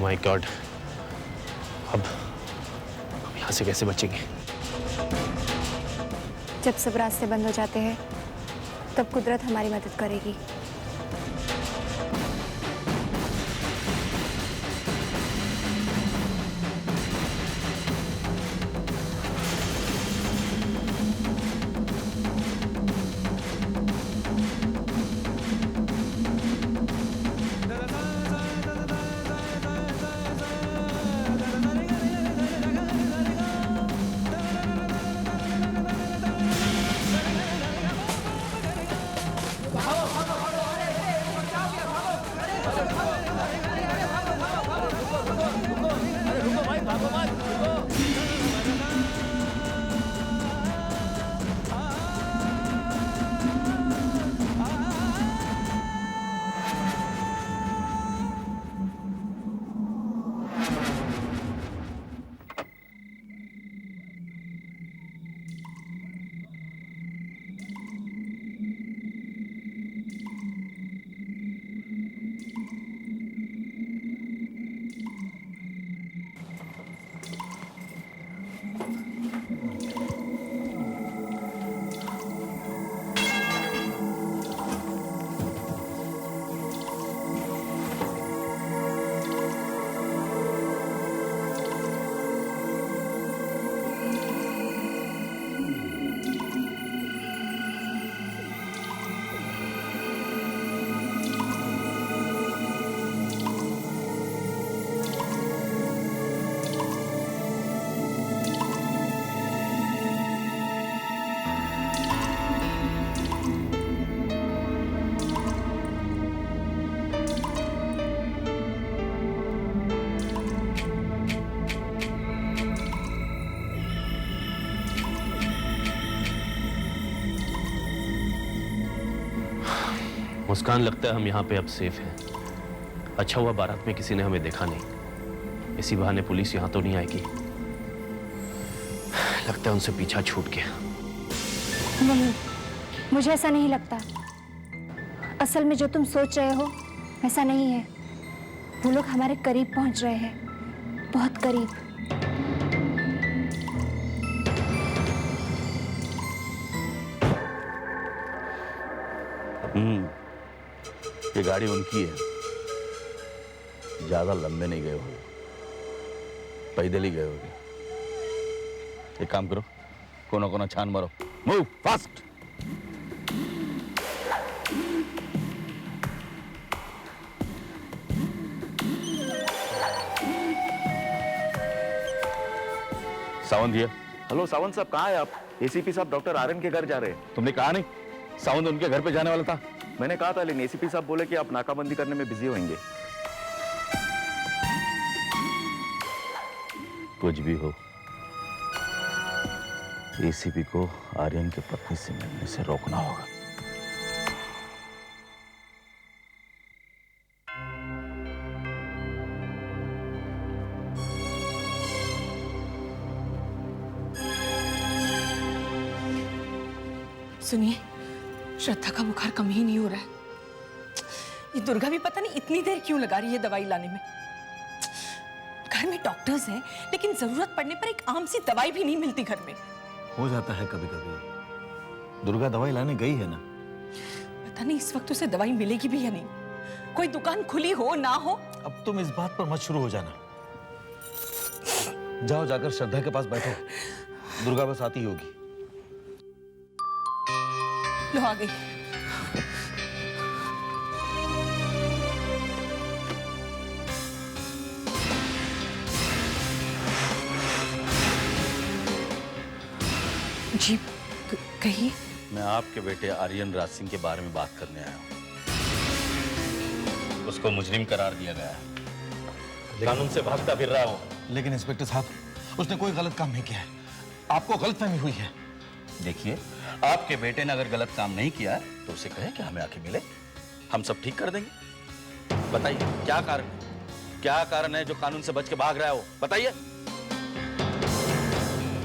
My God, अब यहाँ से कैसे बचेंगे? जब सब रास्ते बंद हो जाते हैं तब कुदरत हमारी मदद करेगी। मुस्कान, लगता है हम यहाँ पे अब सेफ हैं। अच्छा हुआ बारात में किसी ने हमें देखा नहीं। इसी बहाने पुलिस यहाँ तो नहीं आएगी। लगता है उनसे पीछा छूट गया। नहीं, मुझे ऐसा नहीं लगता। असल में जो तुम सोच रहे हो ऐसा नहीं है। वो लोग हमारे करीब पहुंच रहे हैं, बहुत करीब। ये गाड़ी उनकी है, ज्यादा लंबे नहीं गए होंगे, पैदल ही गए होंगे। एक काम करो, कोना कोना छान मारो। Move fast. सावंत ये। हेलो सावंत साहब, कहाँ हैं आप? एसीपी साहब डॉक्टर आर्यन के घर जा रहे हैं। तुमने कहा नहीं सावंत उनके घर पे जाने वाला था? मैंने कहा था, लेकिन एसीपी साहब बोले कि आप नाकाबंदी करने में बिजी होंगे। कुछ भी हो, एसीपी को आर्यन की पत्नी से मिलने से रोकना होगा। सुनिए, श्रद्धा का बुखार कम ही नहीं हो रहा है। ये दुर्गा भी पता नहीं इतनी देर क्यों लगा रही है दवाई लाने में। घर में डॉक्टर्स हैं, लेकिन जरूरत पड़ने पर एक आम सी दवाई भी नहीं मिलती घर में। हो जाता है कभी कभी। दुर्गा दवाई लाने गई है ना। पता नहीं इस वक्त उसे दवाई मिलेगी भी या नहीं। कोई दुकान खुली हो ना हो। अब तुम इस बात पर मत शुरू हो जाना। जाओ, जाकर श्रद्धा के पास बैठो, दुर्गा बस आती होगी। लो आ गई। जी कहिए। मैं आपके बेटे आर्यन राज सिंह के बारे में बात करने आया हूँ। उसको मुजरिम करार दिया गया है। कानून से भागता फिर रहा हो। लेकिन इंस्पेक्टर साहब, उसने कोई गलत काम नहीं किया है। आपको गलतफहमी हुई है। देखिए, आपके बेटे ने अगर गलत काम नहीं किया तो उसे कहे कि हमें आके मिले, हम सब ठीक कर देंगे। बताइए क्या कारण है जो कानून से बच के भाग रहा है वो बताइए।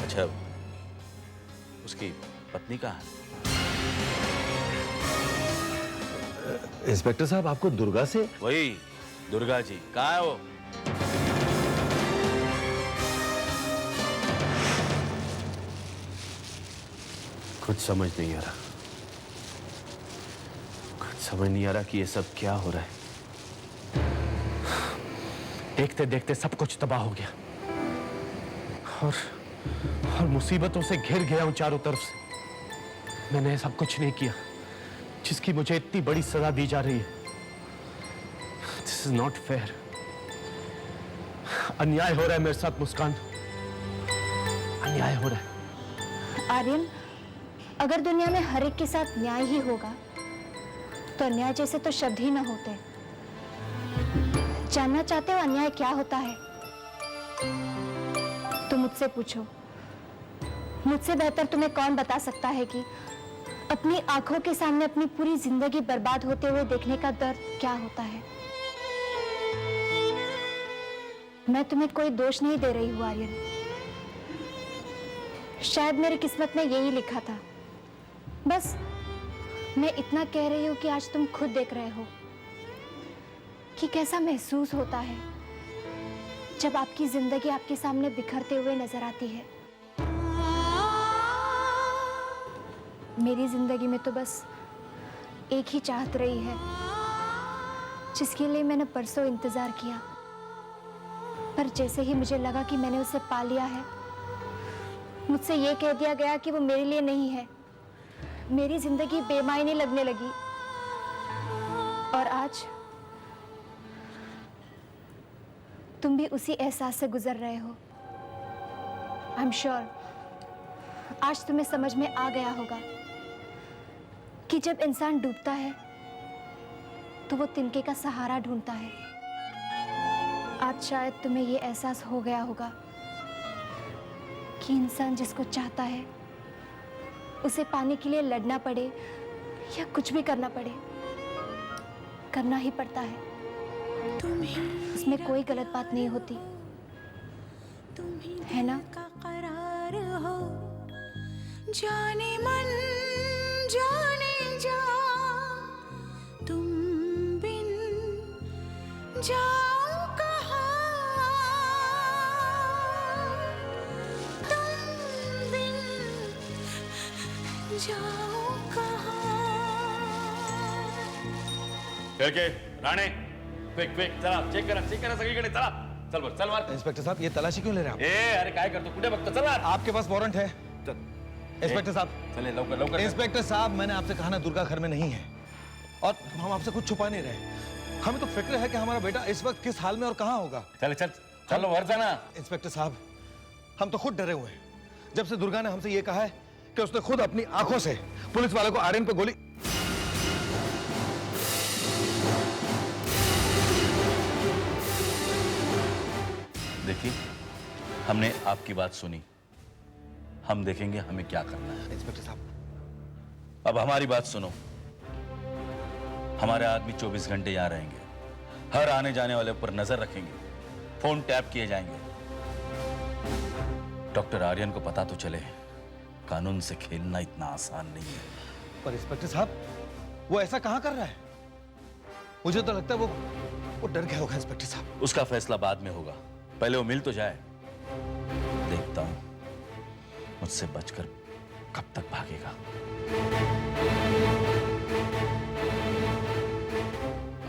अच्छा, उसकी पत्नी कहाँ है? इंस्पेक्टर साहब, आपको दुर्गा से? वही दुर्गा जी, कहाँ है वो? कुछ समझ नहीं आ रहा, कुछ समझ नहीं आ रहा कि ये सब क्या हो रहा है। देखते देखते सब कुछ तबाह हो गया और मुसीबतों से घिर गया हूं चारों तरफ से। मैंने ऐसा कुछ नहीं किया जिसकी मुझे इतनी बड़ी सजा दी जा रही है। This is not fair. अन्याय हो रहा है मेरे साथ मुस्कान, अन्याय हो रहा है। आर्यन, अगर दुनिया में हर एक के साथ न्याय ही होगा तो अन्याय जैसे तो शब्द ही ना होते। जानना चाहते हो अन्याय क्या होता है? तो मुझसे पूछो। मुझसे बेहतर तुम्हें कौन बता सकता है कि अपनी आंखों के सामने अपनी पूरी जिंदगी बर्बाद होते हुए देखने का दर्द क्या होता है। मैं तुम्हें कोई दोष नहीं दे रही हूं आर्यन, शायद मेरी किस्मत में यही लिखा था। बस मैं इतना कह रही हूं कि आज तुम खुद देख रहे हो कि कैसा महसूस होता है जब आपकी जिंदगी आपके सामने बिखरते हुए नजर आती है। मेरी जिंदगी में तो बस एक ही चाहत रही है जिसके लिए मैंने परसों इंतजार किया, पर जैसे ही मुझे लगा कि मैंने उसे पा लिया है, मुझसे ये कह दिया गया कि वो मेरे लिए नहीं है। मेरी जिंदगी बेमायने लगने लगी और आज तुम भी उसी एहसास से गुजर रहे हो। आई एम श्योर आज तुम्हें समझ में आ गया होगा कि जब इंसान डूबता है तो वो तिनके का सहारा ढूंढता है। आज शायद तुम्हें ये एहसास हो गया होगा कि इंसान जिसको चाहता है उसे पाने के लिए लड़ना पड़े या कुछ भी करना पड़े, करना ही पड़ता है। उसमें कोई गलत बात नहीं होती, है ना? करार हो जाने मन जाने जा, तुम बिन जाओ कहाँ, तुम बिन जाओ कहाँ। के राणे, क्विक क्विक चला, चेक करा सगळीकडे, चला चल बर, चल मार। इंस्पेक्टर साहब, ये तलाशी क्यों ले रहे हैं ए अरे काय करतो, कुठे बघतो, चला। आपके पास वारंट है? इंस्पेक्टर साहब, चले लवकर लवकर। इंस्पेक्टर साहब, मैंने आपसे कहा ना दुर्गा घर में नहीं है और हम आपसे कुछ छुपा नहीं रहे। हमें तो फिक्र है कि हमारा बेटा इस वक्त किस हाल में और कहाँ होगा। चल चल चलो वर जाना। इंस्पेक्टर साहब, हम तो खुद डरे हुए हैं जब से दुर्गा ने हमसे ये कहा है कि उसने खुद अपनी आंखों से पुलिस वाले को आर्यन पे गोली। देखिए, हमने आपकी बात सुनी, हम देखेंगे हमें क्या करना है। इंस्पेक्टर साहब, अब हमारी बात सुनो। हमारे आदमी 24 घंटे यहाँ रहेंगे, हर आने जाने वाले पर नजर रखेंगे, फोन टैप किए जाएंगे। डॉक्टर आर्यन को पता तो चले कानून से खेलना इतना आसान नहीं है। पर इंस्पेक्टर साहब, वो ऐसा कहाँ कर रहा है? मुझे तो लगता है वो डर गया होगा। इंस्पेक्टर साहब, उसका फैसला बाद में होगा, पहले वो मिल तो जाए। देखता हूं मुझसे बचकर कब तक भागेगा।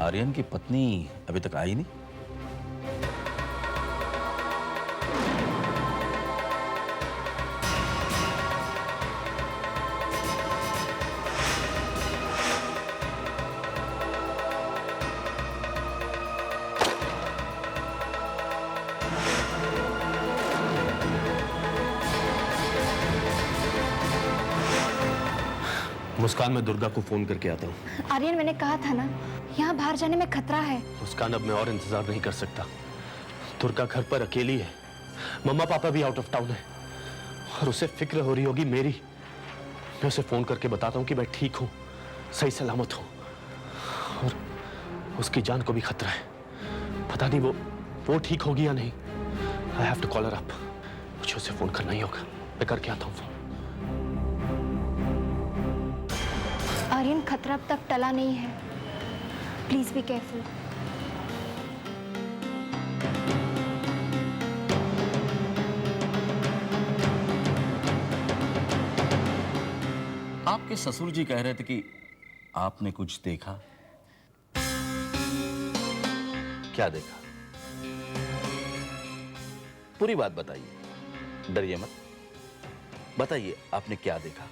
आर्यन की पत्नी अभी तक आई नहीं। मुस्कान, मैं दुर्गा को फोन करके आता हूँ। आर्यन, मैंने कहा था ना, यहाँ बाहर जाने में खतरा है। मुस्कान, अब मैं और इंतजार नहीं कर सकता। दुर्गा घर पर अकेली है, मम्मा पापा भी आउट ऑफ टाउन है और उसे फिक्र हो रही होगी मेरी। मैं उसे फोन करके बताता हूँ कि मैं ठीक हूँ, सही सलामत हूँ और उसकी जान को भी खतरा है। पता नहीं वो ठीक होगी या नहीं। I have to call her up. मुझे उसे फोन करना ही होगा। मैं करके आता हूँ फोन। आर्यन, खतरा अब तक टला नहीं है। Please be careful. आपके ससुर जी कह रहे थे कि आपने कुछ देखा। क्या देखा? पूरी बात बताइए, डरिए मत। बताइए आपने क्या देखा।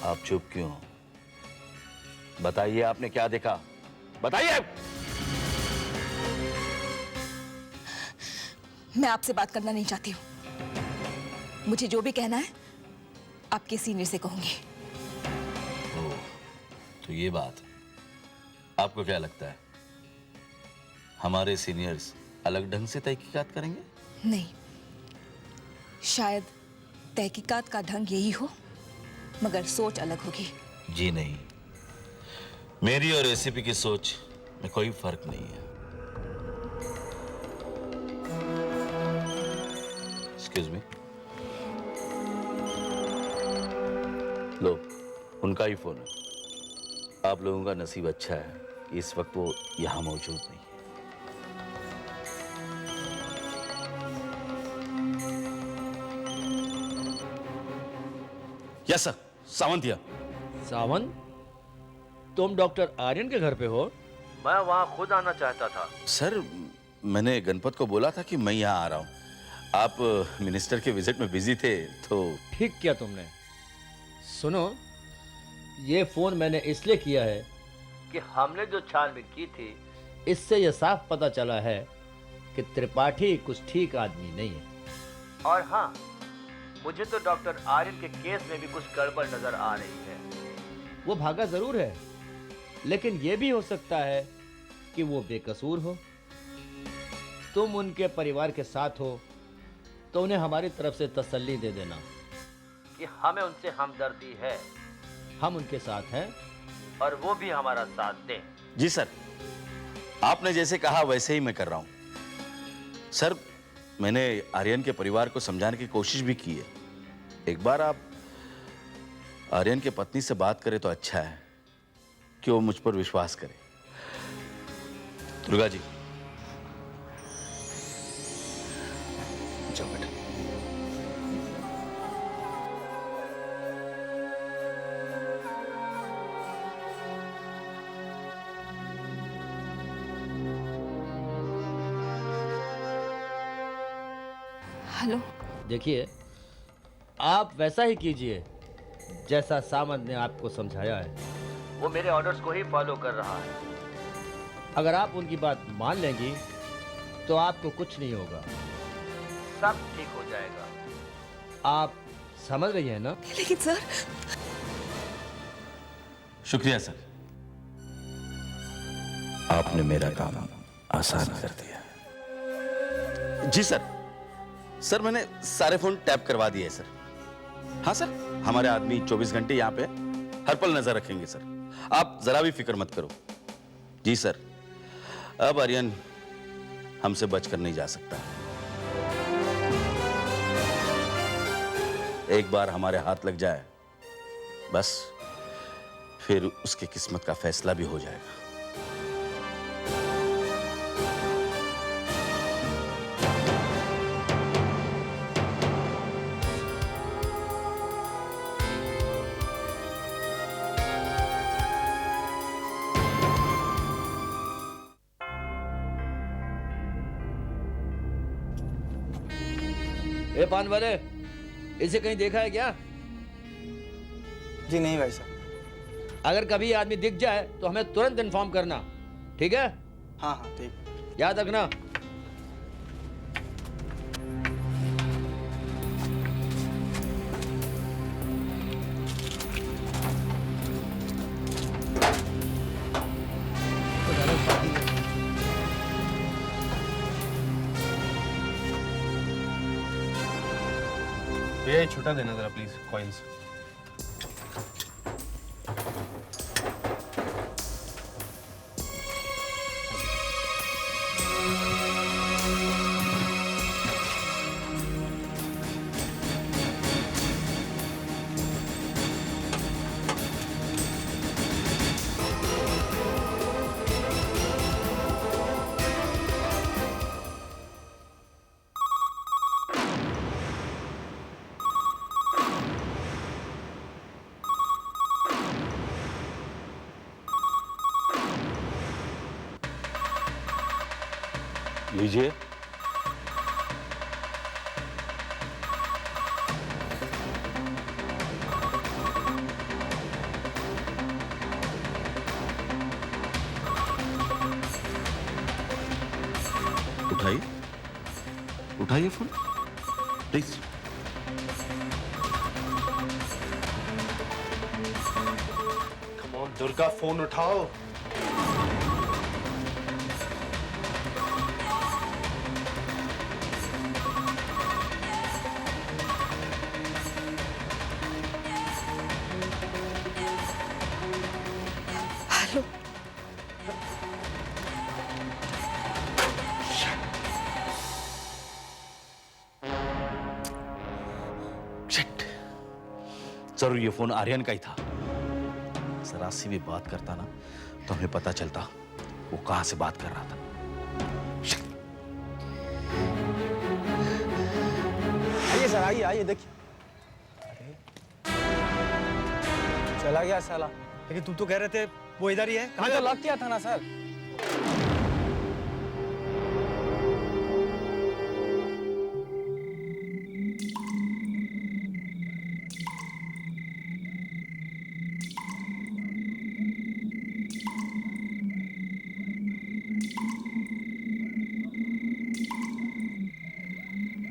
आप चुप क्यों हो? बताइए आपने क्या देखा, बताइए। मैं आपसे बात करना नहीं चाहती हूँ। मुझे जो भी कहना है आपके सीनियर से कहूंगी। ओह, तो ये बात। आपको क्या लगता है हमारे सीनियर्स अलग ढंग से तहकीकात करेंगे? नहीं, शायद तहकीकात का ढंग यही हो, मगर सोच अलग होगी। जी नहीं, मेरी और एसीपी की सोच में कोई फर्क नहीं है। Excuse me. लो, उनका ही फोन है। आप लोगों का नसीब अच्छा है कि इस वक्त वो यहां मौजूद नहीं है। Yes sir, सावंतिया। सावन, तुम डॉक्टर आर्यन के घर पे हो? मैं वहां खुद आना चाहता था। सर, मैंने गणपत को बोला था कि मैं यहाँ आ रहा हूँ। आप मिनिस्टर के विजिट में बिजी थे तो। ठीक किया तुमने। सुनो, ये फोन मैंने इसलिए किया है कि हमने जो छानबीन की थी, इससे यह साफ पता चला है कि त्रिपाठी कुछ ठीक आदमी नहीं है। और हाँ, मुझे तो डॉक्टर आर्यन के केस में भी कुछ गड़बड़ नजर आ रही है। वो भागा जरूर है, लेकिन यह भी हो सकता है कि वो बेकसूर हो। तुम उनके परिवार के साथ हो तो उन्हें हमारी तरफ से तसल्ली दे देना कि हमें उनसे हमदर्दी है, हम उनके साथ हैं और वो भी हमारा साथ दें। जी सर, आपने जैसे कहा वैसे ही मैं कर रहा हूं। सर, मैंने आर्यन के परिवार को समझाने की कोशिश भी की है। एक बार आप आर्यन के पत्नी से बात करें तो अच्छा है कि वो मुझ पर विश्वास करे। दुर्गा जी, जाओ बेटा। हेलो। देखिए, आप वैसा ही कीजिए जैसा सामंत ने आपको समझाया है। वो मेरे ऑर्डर्स को ही फॉलो कर रहा है। अगर आप उनकी बात मान लेंगी तो आपको कुछ नहीं होगा, सब ठीक हो जाएगा। आप समझ रही हैं ना? लेकिन सर। शुक्रिया सर, आपने मेरा काम आसान कर दिया। जी सर। सर, मैंने सारे फोन टैप करवा दिए सर। हाँ सर, हमारे आदमी 24 घंटे यहाँ पे हर पल नजर रखेंगे सर। आप जरा भी फिक्र मत करो। जी सर, अब आर्यन हमसे बचकर नहीं जा सकता। एक बार हमारे हाथ लग जाए, बस फिर उसकी किस्मत का फैसला भी हो जाएगा। ए पान वाले, इसे कहीं देखा है क्या? जी नहीं भाई साहब। अगर कभी आदमी दिख जाए तो हमें तुरंत इन्फॉर्म करना, ठीक है? हाँ हाँ ठीक। याद रखना। भैया ये छुट्टा देना जरा प्लीज, कॉइंस। लीजिए। उठाइए, उठाइए phone please. Come on Durga, phone उठाओ। हेलो। शिट, जरूर ये फोन आर्यन का ही था। जरा सी भी बात करता ना तो हमें पता चलता वो कहां से बात कर रहा था। आइए सर, आइए आइए, देखिए। अरे चला गया साला। लेकिन तुम तो कह रहे थे वो इधर ही है। मैं तो लॉक किया था ना सर।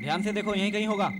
ध्यान से देखो, यहीं कहीं होगा।